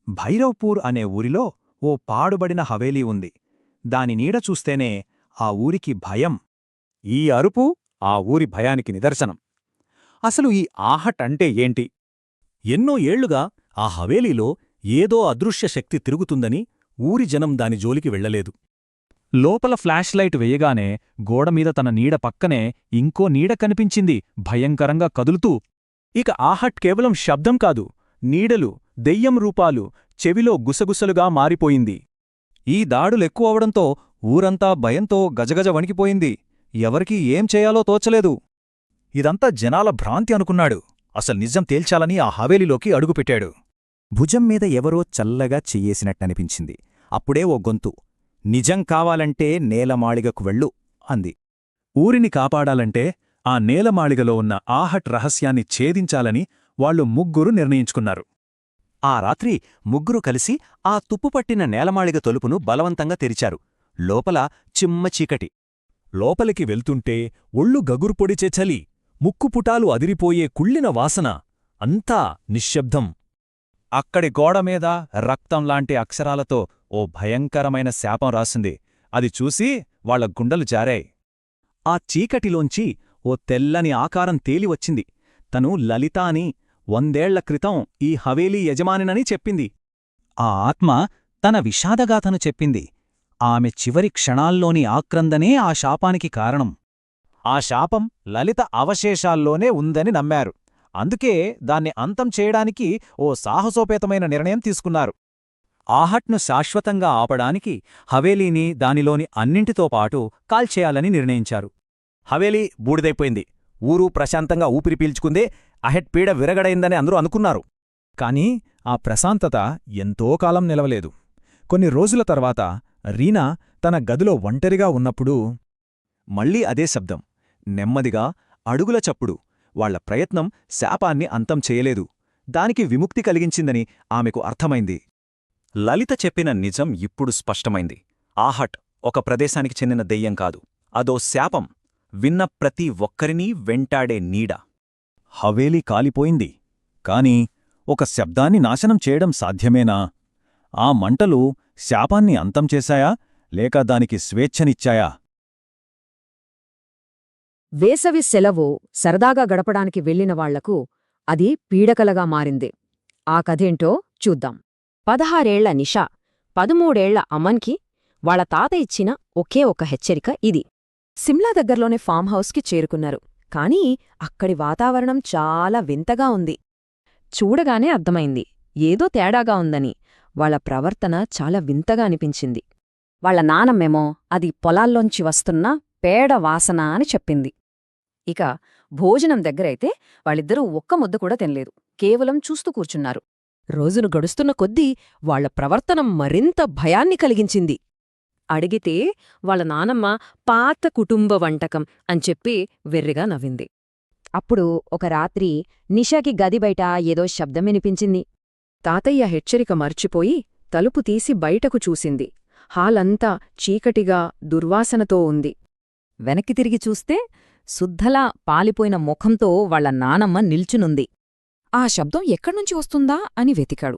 భైరవ్పూర్ అనే ఊరిలో ఓ పాడుబడిన హవేలీ ఉంది. దాని నీడ చూస్తేనే ఆ ఊరికి భయం. ఈ అరుపు ఆ ఊరి భయానికి నిదర్శనం. అసలు ఈ ఆహట్ అంటే ఏంటి? ఎన్నో ఏళ్లుగా ఆ హవేలీలో ఏదో అదృశ్య శక్తి తిరుగుతుందని ఊరి జనం దాని జోలికి వెళ్లలేదు. లోపల ఫ్లాష్ లైట్ వేయగానే గోడమీద తన నీడ పక్కనే ఇంకో నీడ కనిపించింది, భయంకరంగా కదులుతూ. ఇక ఆహట్ కేవలం శబ్దం కాదు, నీడలు, దెయ్యం రూపాలు, చెవిలో గుసగుసలుగా మారిపోయింది. ఈ దాడులెక్కువవడంతో ఊరంతా భయంతో గజగజ వణికిపోయింది. ఎవరికీ ఏం చేయాలో తోచలేదు. ఇదంతా జనాల భ్రాంతి అనుకున్నాడు. అసలు నిజం తేల్చాలని ఆ హవేలీలోకి అడుగుపెట్టాడు. భుజం మీద ఎవరో చల్లగా చెయ్యేసినట్టనిపించింది. అప్పుడే ఓ గొంతు, నిజం కావాలంటే నేలమాళిగకు వెళ్ళు అంది. ఊరిని కాపాడాలంటే ఆ నేలమాళిగలో ఉన్న ఆహట్ రహస్యాన్ని ఛేదించాలని వాళ్లు ముగ్గురు నిర్ణయించుకున్నారు. ఆ రాత్రి ముగ్గురు కలిసి ఆ తుప్పుపట్టిన నేలమాళిగ తలుపును బలవంతంగా తెరిచారు. లోపల చిమ్మ చీకటి. లోపలికి వెళ్తుంటే ఒళ్ళు గగుర్పొడిచే చలి, ముక్కుపుటాలు అదిరిపోయే కుళ్ళిన వాసన, అంతా నిశ్శబ్దం. అక్కడి గోడమీద రక్తంలాంటి అక్షరాలతో ఓ భయంకరమైన శాపం రాసింది. అది చూసి వాళ్ల గుండెలు జారాయి. ఆ చీకటిలోంచి ఓ తెల్లని ఆకారం తేలివచ్చింది. తను లలిత అని, 100 ఏళ్ల క్రితం ఈ హవేలీ యజమానినని చెప్పింది. ఆ ఆత్మ తన విషాదగాథను చెప్పింది. ఆమె చివరి క్షణాల్లోని ఆక్రందనే ఆ శాపానికి కారణం. ఆ శాపం లలిత అవశేషాల్లోనే ఉందని నమ్మారు. అందుకే దాన్ని అంతం చేయడానికి ఓ సాహసోపేతమైన నిర్ణయం తీసుకున్నారు. ఆహట్ను శాశ్వతంగా ఆపడానికి హవేలీని దానిలోని అన్నింటితో పాటు కాల్చేయాలని నిర్ణయించారు. హవేలీ బూడిదైపోయింది. ఊరు ప్రశాంతంగా ఊపిరి పీల్చుకుందే. అహెట్ పీడ విరగడైందని అందరూ అనుకున్నారు. కాని ఆ ప్రశాంతత ఎంతో కాలం నిలవలేదు. కొన్ని రోజుల తర్వాత రీనా తన గదిలో ఒంటరిగా ఉన్నప్పుడు మళ్ళీ అదే శబ్దం, నెమ్మదిగా అడుగుల చప్పుడు. వాళ్ల ప్రయత్నం శాపాన్ని అంతం చేయలేదు, దానికి విముక్తి కలిగించిందని ఆమెకు అర్థమైంది. లలిత చెప్పిన నిజం ఇప్పుడు స్పష్టమైంది. ఆహట్ ఒక ప్రదేశానికి చెందిన దెయ్యం కాదు, అదో శాపం, విన్న ప్రతి ఒక్కరినీ వెంటాడే నీడ. హవేలీ కాలిపోయింది. కాని ఒక శబ్దాన్ని నాశనం చేయడం సాధ్యమేనా? ఆ మంటలు శాపాన్ని అంతం చేశాయా, లేక దానికి స్వేచ్ఛనిచ్చాయా? వేసవి సెలవు సరదాగా గడపడానికి వెళ్లిన వాళ్లకు అది పీడకలగా మారింది. ఆ కథేంటో చూద్దాం. 16 ఏళ్ల నిషా, 13 ఏళ్ల అమన్కి వాళ్ల తాత ఇచ్చిన ఒకే ఒక హెచ్చరిక ఇది. సిమ్లా దగ్గర్లోనే ఫామ్ హౌస్కి చేరుకున్నారు. కానీ అక్కడి వాతావరణం చాలా వింతగా ఉంది. చూడగానే అర్థమైంది, ఏదో తేడాగా ఉందని. వాళ్ల ప్రవర్తన చాలా వింతగా అనిపించింది. వాళ్ల నానమ్మేమో అది పొలాల్లోంచి వస్తున్న పేడ వాసన అని చెప్పింది. ఇక భోజనం దగ్గరైతే వాళ్ళిద్దరూ ఒక్క ముద్ద కూడా తినలేదు, కేవలం చూస్తూ కూర్చున్నారు. రోజులు గడుస్తున్న కొద్దీ వాళ్ల ప్రవర్తన మరింత భయాన్ని కలిగించింది. అడిగితే వాళ్ళ నానమ్మ పాత కుటుంబ వంటకం అని చెప్పి వెర్రిగా నవ్వింది. అప్పుడు ఒక రాత్రి నిషాకి గది బయట ఏదో శబ్దం వినిపించింది. తాతయ్య హెచ్చరిక మర్చిపోయి తలుపు తీసి బయటకు చూసింది. హాలంతా చీకటిగా దుర్వాసనతో ఉంది. వెనక్కి తిరిగి చూస్తే శుద్ధలా పాలిపోయిన ముఖంతో వాళ్ల నానమ్మ నిల్చునుంది. ఆ శబ్దం ఎక్కడ్నుంచి వస్తుందా అని వెతికాడు.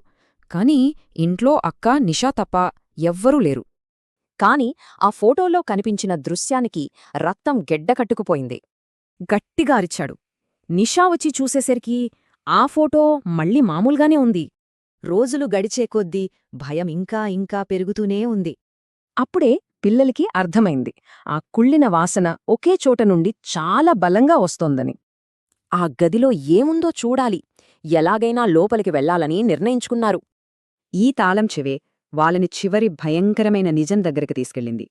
కాని ఇంట్లో అక్క, నిషా తప్ప ఎవ్వరూ లేరు. కాని ఆ ఫోటోలో కనిపించిన దృశ్యానికి రక్తం గెడ్డకట్టుకుపోయింది. గట్టిగా అరిచాడు. నిషా వచ్చి చూసేసరికి ఆ ఫోటో మళ్ళీ మామూలుగానే ఉంది. రోజులు గడిచే కొద్దీ భయం ఇంకా ఇంకా పెరుగుతూనే ఉంది. అప్పుడే పిల్లలకి అర్థమైంది, ఆ కుళ్ళిన వాసన ఒకే చోట నుండి చాలా బలంగా వస్తోందని. ఆ గదిలో ఏముందో చూడాలి, ఎలాగైనా లోపలికి వెళ్లాలని నిర్ణయించుకున్నారు. ఈ తాళం చెవే వాళ్ళని చివరి భయంకరమైన నిజం దగ్గరికి తీసుకెళ్ళింది.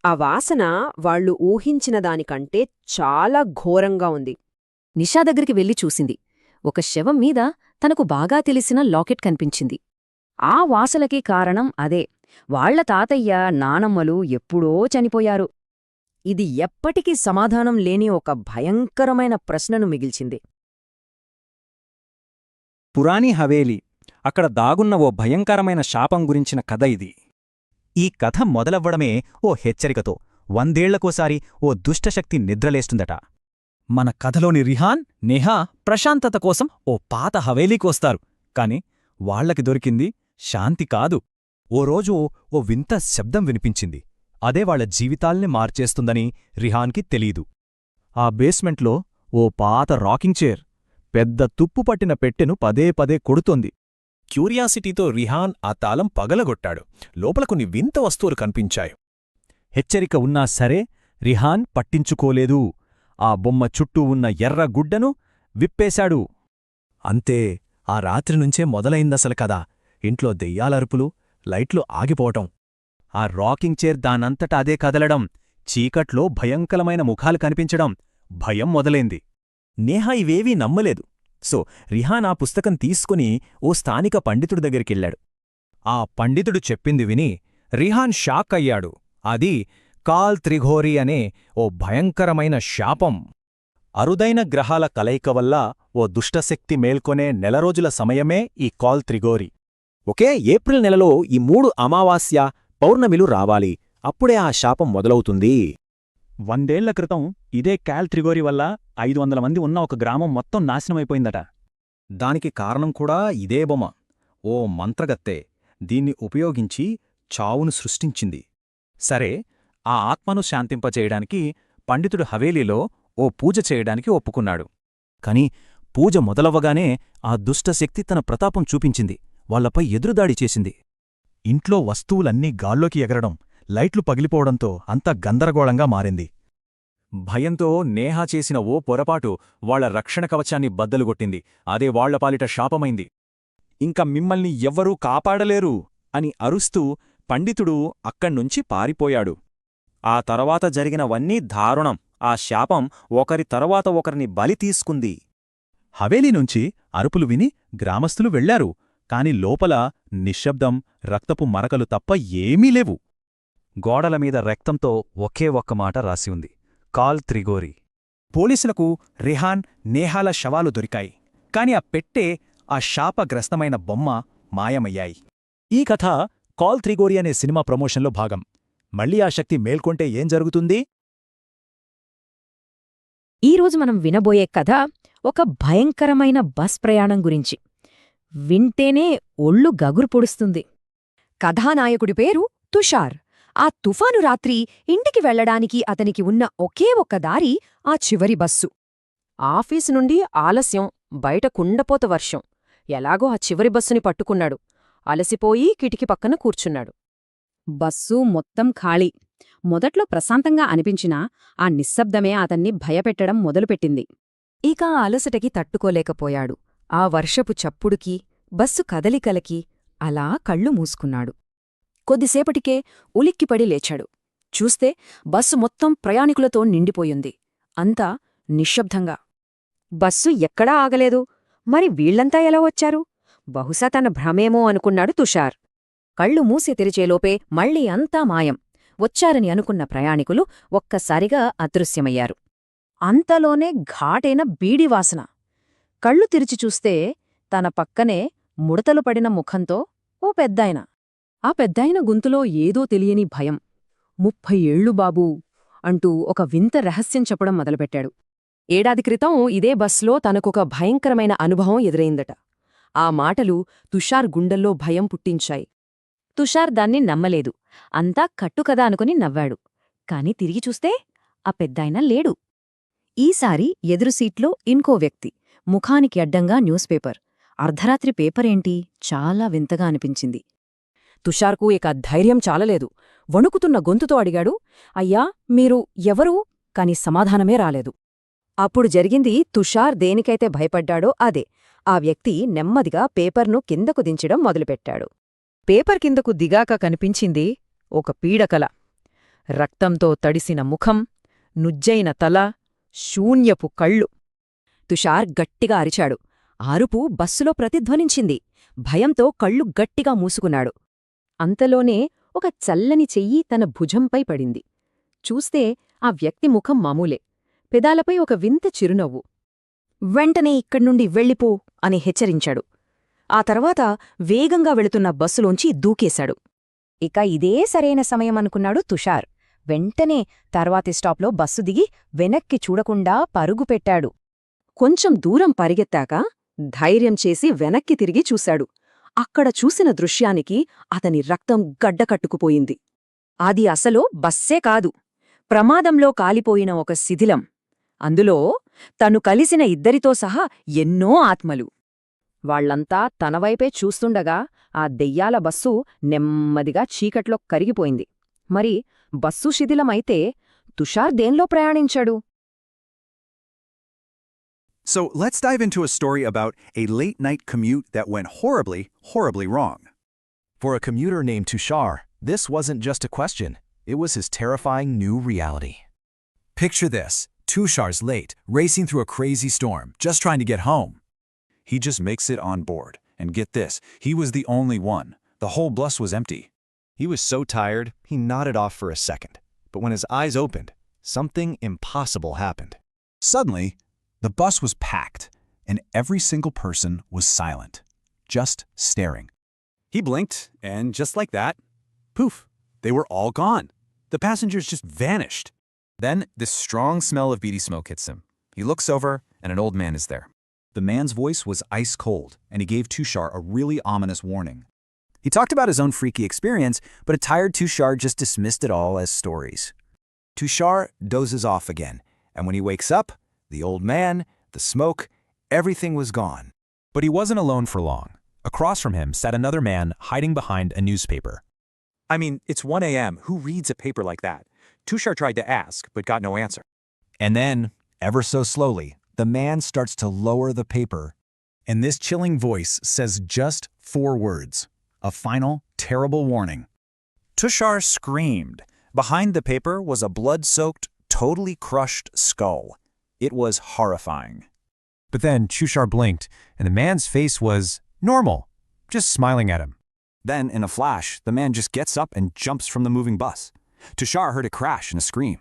ఆ వాసన వాళ్లు ఊహించిన దానికంటే చాలా ఘోరంగా ఉంది. నిషా దగ్గరికి వెళ్లి చూసింది. ఒక శవం మీద తనకు బాగా తెలిసిన లాకెట్ కనిపించింది. ఆ వాసనకి కారణం అదే. వాళ్ల తాతయ్య, నానమ్మలు ఎప్పుడో చనిపోయారు. ఇది ఎప్పటికీ సమాధానం లేని ఒక భయంకరమైన ప్రశ్నను మిగిల్చింది. పురాణి హవేలీ, అక్కడ దాగున్న ఓ భయంకరమైన శాపం గురించిన కథ ఇది. ఈ కథ మొదలవ్వడమే ఓ హెచ్చరికతో. 100 ఏళ్లకోసారి ఓ దుష్టశక్తి నిద్రలేస్తుందట. మన కథలోని రిహాన్, నేహా ప్రశాంతత కోసం ఓ పాత హవేలీకొస్తారు. కాని వాళ్లకి దొరికింది శాంతి కాదు. ఓ రోజు ఓ వింత శబ్దం వినిపించింది. అదే వాళ్ల జీవితాల్ని మార్చేస్తుందని రిహాన్కి తెలీదు. ఆ బేస్మెంట్లో ఓ పాత రాకింగ్ చైర్ పెద్ద తుప్పుపట్టిన పెట్టెను పదే పదే కొడుతోంది. క్యూరియాసిటీతో రిహాన్ ఆ తాళం పగలగొట్టాడు. లోపల కొన్ని వింత వస్తువులు కనిపించాయి. హెచ్చరిక ఉన్నా సరే రిహాన్ పట్టించుకోలేదు. ఆ బొమ్మ చుట్టూ ఉన్న ఎర్ర గుడ్డను విప్పేశాడు. అంతే, ఆ రాత్రినుంచే మొదలైందసలు కథ. ఇంట్లో దెయ్యాలరుపులు, లైట్లు ఆగిపోవటం. ఆ రాకింగ్ చైర్ దానంతట అదే కదలడం, చీకట్లో భయంకరమైన ముఖాలు కనిపించడం. భయం మొదలైంది. నేహా ఇవేవీ నమ్మలేదు. సో రిహాన్ ఆ పుస్తకం తీసుకుని ఓ స్థానిక పండితుడి దగ్గరికెళ్ళాడు. ఆ పండితుడు చెప్పింది విని రిహాన్ షాక్ అయ్యాడు. అది కాల్ త్రిఘోరీ అనే ఓ భయంకరమైన శాపం. అరుదైన గ్రహాల కలయిక వల్ల ఓ దుష్టశక్తి మేల్కొనే నెలరోజుల సమయమే ఈ కాల్ త్రిఘోరీ. ఒకే ఏప్రిల్ నెలలో ఈ 3 అమావాస్య, పౌర్ణమిలు రావాలి. అప్పుడే ఆ శాపం మొదలవుతుంది. 100 ఏళ్ల క్రితం ఇదే కాల్ త్రిఘోరీ వల్ల 500 మంది ఉన్న ఒక గ్రామం మొత్తం నాశనమైపోయిందట. దానికి కారణం కూడా ఇదే బొమ్మ. ఓ మంత్రగత్తె దీన్ని ఉపయోగించి చావును సృష్టించింది. సరే, ఆ ఆత్మను శాంతింపచేయడానికి పండితుడు హవేలీలో ఓ పూజ చేయడానికి ఒప్పుకున్నాడు. కాని పూజ మొదలవ్వగానే ఆ దుష్టశక్తి తన ప్రతాపం చూపించింది. వాళ్లపై ఎదురుదాడి చేసింది. ఇంట్లో వస్తువులన్నీ గాల్లోకి ఎగరడం, లైట్లు పగిలిపోవడంతో అంతా గందరగోళంగా మారింది. భయంతో నేహా చేసిన ఓ పొరపాటు వాళ్ల రక్షణ కవచాన్ని బద్దలుగొట్టింది. అదే వాళ్లపాలిట శాపమైంది. ఇంక మిమ్మల్ని ఎవ్వరూ కాపాడలేరు అని అరుస్తూ పండితుడు అక్కడ్నుంచి పారిపోయాడు. ఆ తర్వాత జరిగినవన్నీ దారుణం. ఆ శాపం ఒకరి తరువాత ఒకరిని బలి తీసుకుంది. హవేలీ నుంచి అరుపులు విని గ్రామస్థులు వెళ్లారు. కాని లోపల నిశ్శబ్దం, రక్తపు మరకలు తప్ప ఏమీ లేవు. గోడలమీద రక్తంతో ఒకే ఒక్క మాట రాసి ఉంది: కాల్ త్రిఘోరీ. పోలీసులకు రిహాన్, నేహాల శవాలు దొరికాయి. కాని ఆ పెట్టె, ఆ శాపగ్రస్తమైన బొమ్మ మాయమయ్యాయి. ఈ కథ కాల్ త్రిఘోరీ అనే సినిమా ప్రమోషన్లో భాగం. మళ్ళీ ఆ శక్తి మేల్కొంటే ఏం జరుగుతుంది? ఈరోజు మనం వినబోయే కథ ఒక భయంకరమైన బస్ ప్రయాణం గురించి. వింటేనే ఒళ్ళు గగురు పొడుస్తుంది. కథానాయకుడి పేరు తుషార్. ఆ తుఫాను రాత్రి ఇంటికి వెళ్లడానికి అతనికి ఉన్న ఒకే ఒక్క దారి ఆ చివరి బస్సు. ఆఫీసు నుండి ఆలస్యం, బయట కుండపోత వర్షం. ఎలాగో ఆ చివరి బస్సుని పట్టుకున్నాడు. అలసిపోయి కిటికీ పక్కన కూర్చున్నాడు. బస్సు మొత్తం ఖాళీ. మొదట్లో ప్రశాంతంగా అనిపించినా ఆ నిశ్శబ్దమే అతన్ని భయపెట్టడం మొదలుపెట్టింది. ఇక ఆ అలసటకి తట్టుకోలేకపోయాడు. ఆ వర్షపు చప్పుడుకి, బస్సు కదలికలకి అలా కళ్ళు మూసుకున్నాడు. కొద్దిసేపటికే ఉలిక్కిపడి లేచాడు. చూస్తే బస్సు మొత్తం ప్రయాణికులతో నిండిపోయింది. అంతా నిశ్శబ్దంగా. బస్సు ఎక్కడా ఆగలేదు. మరి వీళ్లంతా ఎలా వచ్చారు? బహుశా తన భ్రమేమో అనుకున్నాడు తుషార్. కళ్ళు మూసి తెరిచేలోపే మళ్లీ అంతా మాయం. వచ్చారని అనుకున్న ప్రయాణికులు ఒక్కసారిగా అదృశ్యమయ్యారు. అంతలోనే ఘాటైన బీడివాసన. కళ్ళు తెరిచి చూస్తే తన పక్కనే ముడతలు పడిన ముఖంతో ఓ పెద్దాయన. ఆ పెద్దాయన గొంతులో ఏదో తెలియని భయం. 30 ఏళ్ళు బాబూ అంటూ ఒక వింత రహస్యం చెప్పడం మొదలుపెట్టాడు. ఏడాది క్రితం ఇదే బస్లో తనకొక భయంకరమైన అనుభవం ఎదురైందట. ఆ మాటలు తుషార్ గుండెల్లో భయం పుట్టించాయి. తుషార్ దాన్ని నమ్మలేదు. అంతా కట్టుకదా అనుకుని నవ్వాడు. కాని తిరిగి చూస్తే ఆ పెద్దాయన లేడు. ఈసారి ఎదురు సీట్లో ఇంకో వ్యక్తి, ముఖానికి అడ్డంగా న్యూస్ పేపర్. అర్ధరాత్రి పేపరేంటి? చాలా వింతగా అనిపించింది. తుషార్కు ఇక ధైర్యం చాలలేదు. వణుకుతున్న గొంతుతో అడిగాడు, అయ్యా, మీరు ఎవరు? కాని సమాధానమే రాలేదు. అప్పుడు జరిగింది తుషార్ దేనికైతే భయపడ్డాడో అదే. ఆ వ్యక్తి నెమ్మదిగా పేపర్ను కిందకు దించడం మొదలుపెట్టాడు. పేపర్ కిందకు దిగాక కనిపించింది ఒక పీడకల. రక్తంతో తడిసిన ముఖం, నుజ్జైన తల, శూన్యపు కళ్ళు. తుషార్ గట్టిగా అరిచాడు. అరుపు బస్సులో ప్రతిధ్వనించింది. భయంతో కళ్ళు గట్టిగా మూసుకున్నాడు. అంతలోనే ఒక చల్లని చెయ్యి తన భుజంపై పడింది. చూస్తే ఆ వ్యక్తి ముఖం మామూలే, పెదాలపై ఒక వింత చిరునవ్వు. వెంటనే ఇక్కడ్నుండి వెళ్ళిపో అని హెచ్చరించాడు. ఆ తర్వాత వేగంగా వెళుతున్న బస్సులోంచి దూకేశాడు. ఇక ఇదే సరైన సమయమనుకున్నాడు తుషార్. వెంటనే తర్వాతి స్టాప్లో బస్సు దిగి వెనక్కి చూడకుండా పరుగుపెట్టాడు. కొంచెం దూరం పరిగెత్తాక ధైర్యం చేసి వెనక్కి తిరిగి చూశాడు. అక్కడ చూసిన దృశ్యానికి అతని రక్తం గడ్డకట్టుకుపోయింది. అది అసలు బస్సే కాదు, ప్రమాదంలో కాలిపోయిన ఒక శిథిలం. అందులో తను కలిసిన ఇద్దరితో సహా ఎన్నో ఆత్మలు. వాళ్లంతా తనవైపే చూస్తుండగా ఆ దెయ్యాల బస్సు నెమ్మదిగా చీకట్లో కరిగిపోయింది. మరి బస్సు శిథిలమైతే తుషార్ దేన్లో ప్రయాణించాడు? So let's dive into a story about a late-night commute that went horribly, horribly wrong. For a commuter named Tushar, this wasn't just a question, it was his terrifying new reality. Picture this, Tushar's late, racing through a crazy storm, just trying to get home. He just makes it on board, and get this, he was the only one. The whole bus was empty. He was so tired, he nodded off for a second. But when his eyes opened, something impossible happened. Suddenly, the bus was packed, and every single person was silent, just staring. He blinked, and just like that, poof, they were all gone. The passengers just vanished. Then, this strong smell of beady smoke hits him. He looks over, and an old man is there. The man's voice was ice cold, and he gave Tushar a really ominous warning. He talked about his own freaky experience, but a tired Tushar just dismissed it all as stories. Tushar dozes off again, and when he wakes up, the old man, the smoke, everything was gone. But he wasn't alone for long. Across from him sat another man hiding behind a newspaper. I mean, it's 1 a.m. Who reads a paper like that? Tushar tried to ask, but got no answer. And then, ever so slowly, the man starts to lower the paper, and this chilling voice says just 4 words, a final, terrible warning. Tushar screamed. Behind the paper was a blood-soaked, totally crushed skull. It was horrifying. But then Tushar blinked, and the man's face was normal, just smiling at him. Then, in a flash, the man just gets up and jumps from the moving bus. Tushar heard a crash and a scream.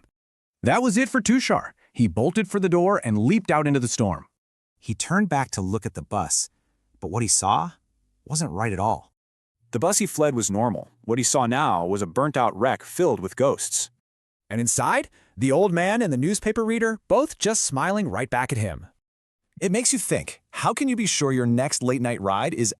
That was it for Tushar. He bolted for the door and leaped out into the storm. He turned back to look at the bus, but what he saw wasn't right at all. The bus he fled was normal. What he saw now was a burnt-out wreck filled with ghosts. And inside, the old man and the newspaper reader both just smiling right back at him. It makes you think, how can you be sure your next late-night ride is